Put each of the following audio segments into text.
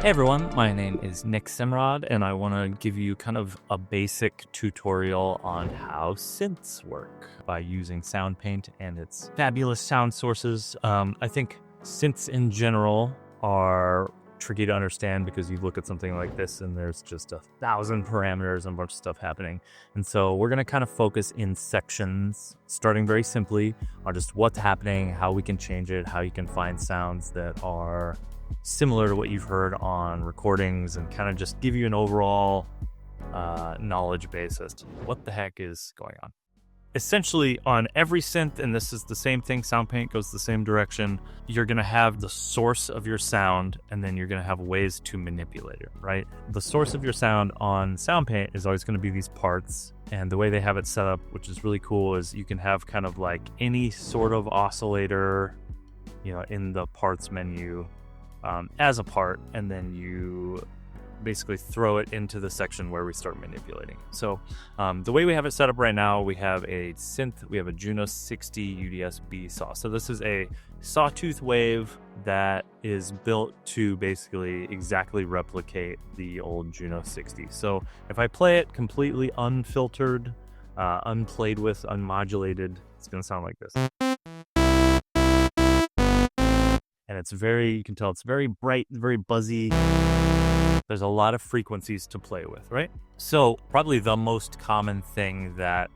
Hey everyone, my name is Nick Simrod, and I want to give you kind of a basic tutorial on how synths work by using Soundpaint and its fabulous sound sources. I think synths in general are tricky to understand because you look at something like this and there's just 1,000 parameters and a bunch of stuff happening. And so we're going to kind of focus in sections, starting very simply on just what's happening, how we can change it, how you can find sounds that are similar to what you've heard on recordings, and kind of just give you an overall knowledge base as to what the heck is going on. Essentially, on every synth, and this is the same thing, Soundpaint goes the same direction, you're going to have the source of your sound, and then you're going to have ways to manipulate it, right? The source of your sound on Soundpaint is always going to be these parts, and the way they have it set up, which is really cool, is you can have kind of like any sort of oscillator, in the parts menu as a part, and then you basically throw it into the section where we start manipulating. So the way we have it set up right now, we have a synth, we have a Juno 60 UDS-B saw. So this is a sawtooth wave that is built to basically exactly replicate the old Juno 60. So if I play it completely unfiltered, unplayed with, unmodulated, it's going to sound like this. And it's you can tell it's very bright, very buzzy. There's a lot of frequencies to play with, right? So probably the most common thing that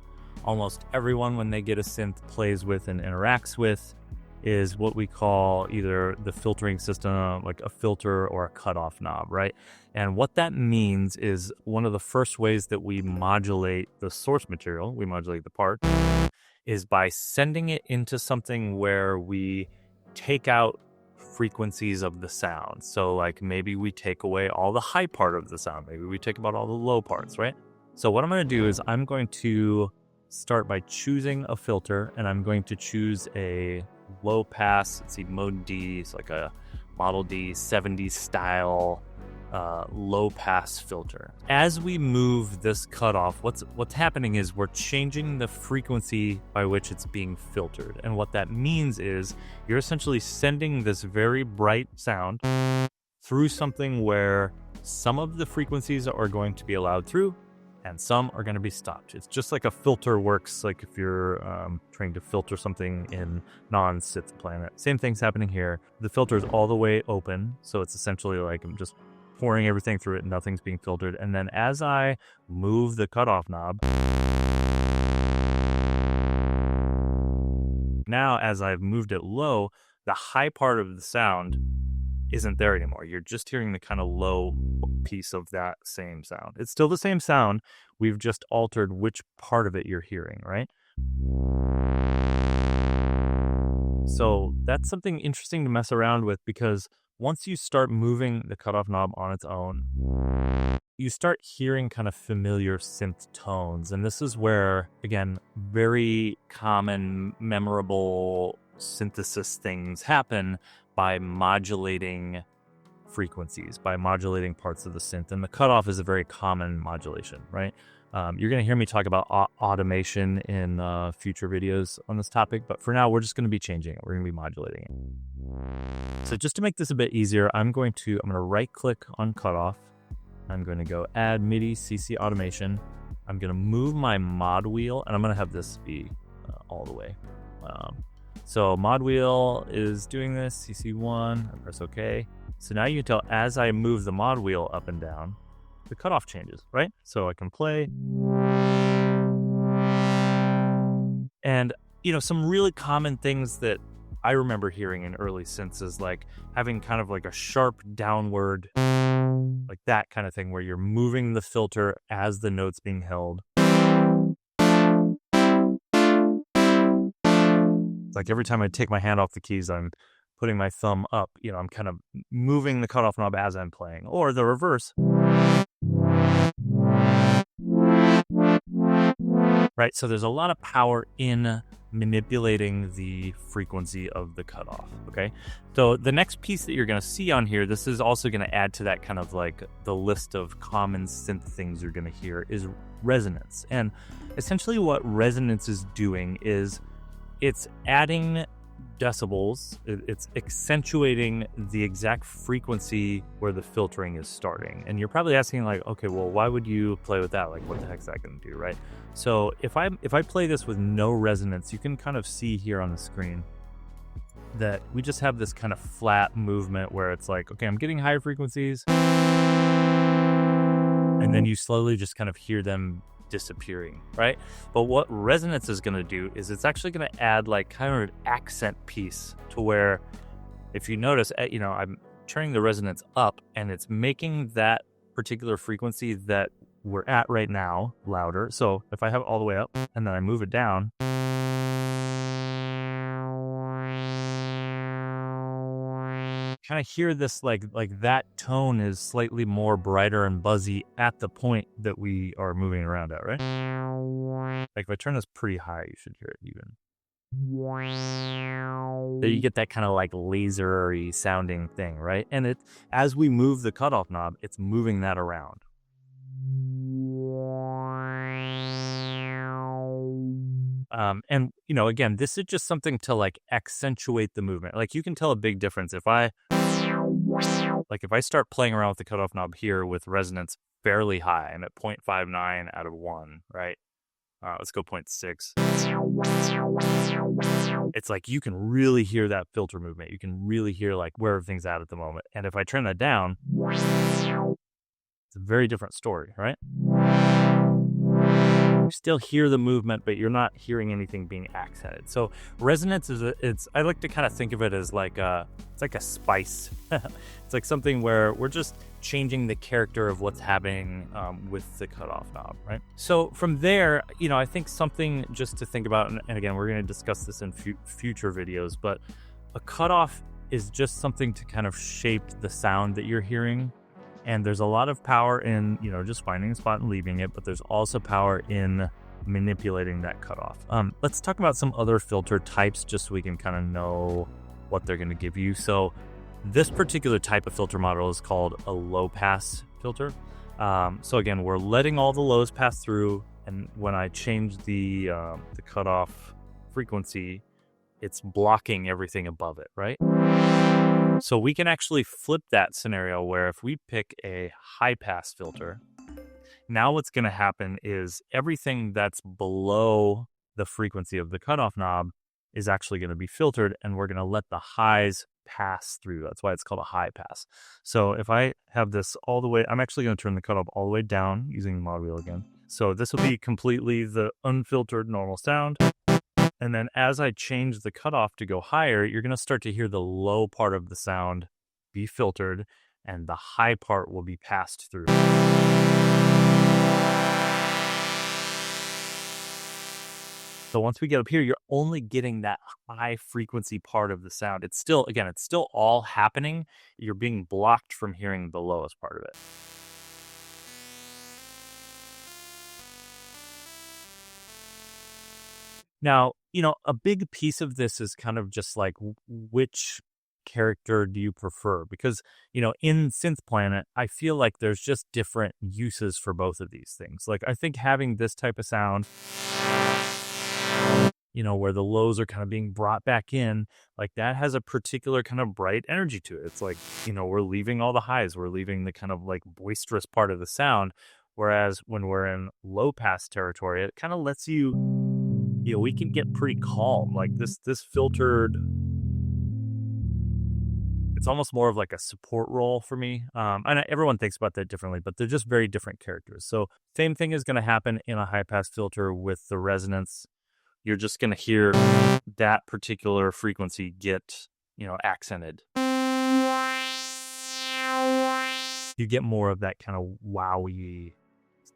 almost everyone, when they get a synth, plays with and interacts with is what we call either the filtering system, like a filter, or a cutoff knob, right? And what that means is one of the first ways that we modulate the source material, we modulate the part, is by sending it into something where we take out frequencies of the sound. So like maybe we take away all the high part of the sound, maybe we take out all the low parts, right? So what I'm going to do is I'm going to start by choosing a filter, and I'm going to choose a low pass, let's see, mode D. It's like a Model D 70s style low pass filter. As we move this cutoff, what's happening is we're changing the frequency by which it's being filtered. And what that means is you're essentially sending this very bright sound through something where some of the frequencies are going to be allowed through and some are going to be stopped. It's just like a filter works, like if you're trying to filter something in non-synth planet. Same thing's happening here. The filter is all the way open, so it's essentially like I'm just pouring everything through it, nothing's being filtered. And then as I move the cutoff knob, now as I've moved it low, the high part of the sound isn't there anymore. You're just hearing the kind of low piece of that same sound. It's still the same sound. We've just altered which part of it you're hearing, right? So that's something interesting to mess around with, because once you start moving the cutoff knob on its own, you start hearing kind of familiar synth tones. And this is where, again, very common, memorable synthesis things happen by modulating frequencies, by modulating parts of the synth. And the cutoff is a very common modulation, right? You're going to hear me talk about automation in future videos on this topic, but for now, we're just going to be changing it. We're going to be modulating it. So just to make this a bit easier, I'm going to right-click on cutoff. I'm going to go Add MIDI CC Automation. I'm going to move my mod wheel, and I'm going to have this be all the way. So mod wheel is doing this, CC1, I press OK. So now you can tell as I move the mod wheel up and down, the cutoff changes, right? So I can play. And, some really common things that I remember hearing in early synths is like having kind of like a sharp downward, like that kind of thing, where you're moving the filter as the note's being held. It's like every time I take my hand off the keys, I'm putting my thumb up, I'm kind of moving the cutoff knob as I'm playing, or the reverse. Right, so there's a lot of power in manipulating the frequency of the cutoff, okay? So the next piece that you're going to see on here, this is also going to add to that kind of like the list of common synth things you're going to hear, is resonance. And essentially what resonance is doing is it's adding decibels, it's accentuating the exact frequency where the filtering is starting. And you're probably asking like, okay, well, why would you play with that? Like, what the heck's that going to do, right? So if I play this with no resonance, you can kind of see here on the screen that we just have this kind of flat movement where it's like, okay, I'm getting higher frequencies, and then you slowly just kind of hear them disappearing, right? But what resonance is going to do is it's actually going to add like kind of an accent piece to where, if you notice, I'm turning the resonance up and it's making that particular frequency that we're at right now louder. So if I have it all the way up and then I move it down, kind of hear this like that tone is slightly more brighter and buzzy at the point that we are moving around at, right? Like if I turn this pretty high, you should hear it even. So you get that kind of like lasery sounding thing, right? And it, as we move the cutoff knob, it's moving that around. And again, this is just something to like accentuate the movement. Like you can tell a big difference if I start playing around with the cutoff knob here with resonance fairly high. I'm at 0.59 out of 1, right? Let's go 0.6. It's like you can really hear that filter movement. You can really hear like where everything's at the moment. And if I turn that down, it's a very different story, right? You still hear the movement, but you're not hearing anything being accented. So resonance I like to kind of think of it as like it's like a spice. It's like something where we're just changing the character of what's happening with the cutoff knob, right? So from there, I think something just to think about, and again, we're going to discuss this in future videos, but a cutoff is just something to kind of shape the sound that you're hearing. And there's a lot of power in, just finding a spot and leaving it, but there's also power in manipulating that cutoff. Let's talk about some other filter types just so we can kind of know what they're going to give you. So this particular type of filter model is called a low pass filter. So again, we're letting all the lows pass through, and when I change the cutoff frequency, it's blocking everything above it, right? So we can actually flip that scenario where if we pick a high pass filter, now what's going to happen is everything that's below the frequency of the cutoff knob is actually going to be filtered, and we're going to let the highs pass through. That's why it's called a high pass. So if I have this all the way, I'm actually going to turn the cutoff all the way down using the mod wheel again. So this will be completely the unfiltered normal sound. And then as I change the cutoff to go higher, you're going to start to hear the low part of the sound be filtered and the high part will be passed through. So once we get up here, you're only getting that high frequency part of the sound. It's still all happening. You're being blocked from hearing the lowest part of it. Now, a big piece of this is kind of just like which character do you prefer? Because, in Synth Planet, I feel like there's just different uses for both of these things. Like, I think having this type of sound, where the lows are kind of being brought back in, like that has a particular kind of bright energy to it. It's like, we're leaving all the highs, we're leaving the kind of like boisterous part of the sound. Whereas when we're in low pass territory, it kind of lets you, we can get pretty calm. Like this filtered, it's almost more of like a support role for me. And everyone thinks about that differently, but they're just very different characters. So same thing is going to happen in a high pass filter with the resonance. You're just going to hear that particular frequency get, accented. You get more of that kind of wowy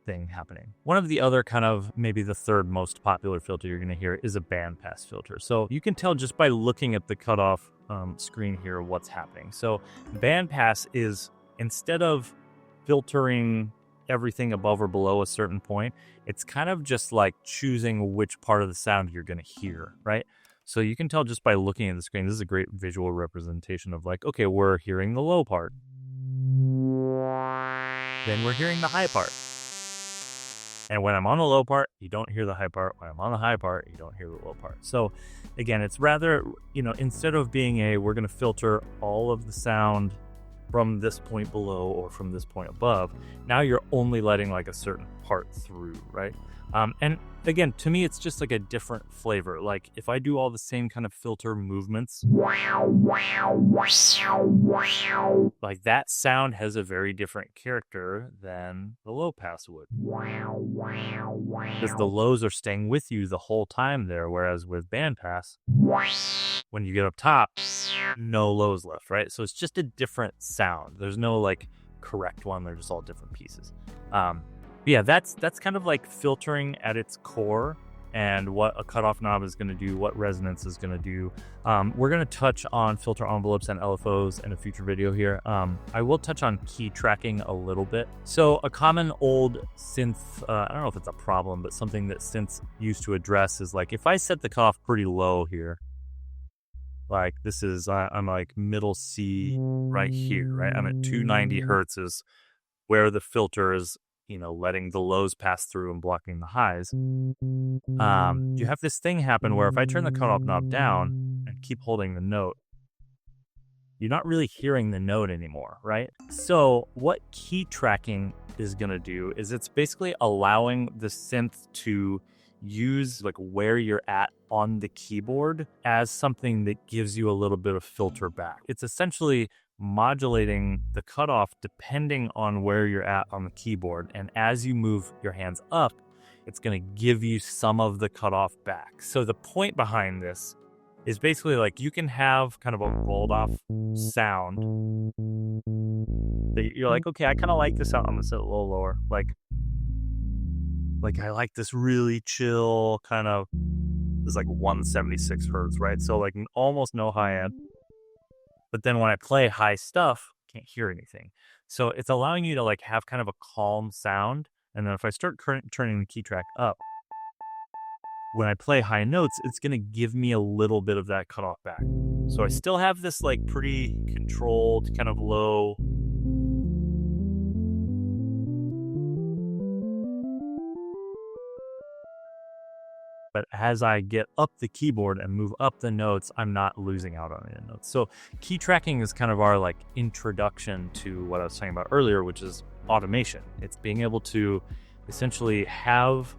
thing happening. One of the other kind of maybe the third most popular filter you're going to hear is a bandpass filter. So you can tell just by looking at the cutoff screen here what's happening. So bandpass is, instead of filtering everything above or below a certain point, it's kind of just like choosing which part of the sound you're going to hear, right? So you can tell just by looking at the screen. This is a great visual representation of like, okay, we're hearing the low part, then we're hearing the high part. And when I'm on the low part, you don't hear the high part. When I'm on the high part, you don't hear the low part. So again, it's rather, instead of being we're going to filter all of the sound from this point below or from this point above, now you're only letting like a certain part through, right? And again, to me, it's just like a different flavor. Like if I do all the same kind of filter movements, like that sound has a very different character than the low pass would. Because the lows are staying with you the whole time there, whereas with bandpass, when you get up top, no lows left, right? So it's just a different sound. There's no like correct one. They're just all different pieces. Yeah, that's kind of like filtering at its core and what a cutoff knob is going to do, what resonance is going to do. We're going to touch on filter envelopes and LFOs in a future video here. I will touch on key tracking a little bit. So a common old synth, I don't know if it's a problem, but something that synths used to address is like, if I set the cutoff pretty low here, like this is, I'm like middle C right here, right? I'm at 290 hertz is where the filter is, letting the lows pass through and blocking the highs. You have this thing happen where if I turn the cutoff knob down and keep holding the note, you're not really hearing the note anymore, right? So what key tracking is going to do is it's basically allowing the synth to use like where you're at on the keyboard as something that gives you a little bit of filter back. It's essentially modulating the cutoff depending on where you're at on the keyboard. And as you move your hands up, it's going to give you some of the cutoff back. So the point behind this is basically like you can have kind of a rolled off sound that you're like, okay, I kind of like this sound. I'm going to set it a little lower. Like I like this really chill kind of, this like 176 hertz, right? So like almost no high end. But then when I play high stuff, I can't hear anything. So it's allowing you to like have kind of a calm sound. And then if I start turning the key track up, when I play high notes, it's going to give me a little bit of that cutoff back. So I still have this like pretty controlled kind of low. But as I get up the keyboard and move up the notes, I'm not losing out on any notes. So key tracking is kind of our like introduction to what I was talking about earlier, which is automation. It's being able to essentially have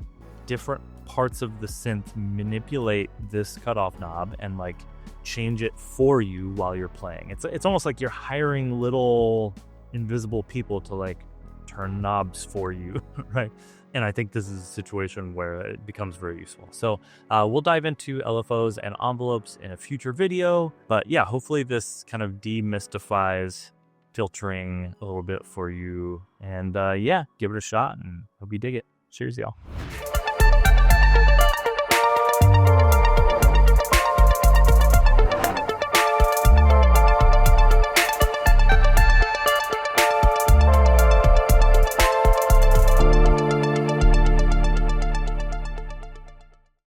different parts of the synth manipulate this cutoff knob and like change it for you while you're playing. It's almost like you're hiring little invisible people to like turn knobs for you, right? And I think this is a situation where it becomes very useful. So we'll dive into LFOs and envelopes in a future video. But yeah, hopefully this kind of demystifies filtering a little bit for you. And yeah, give it a shot and hope you dig it. Cheers, y'all.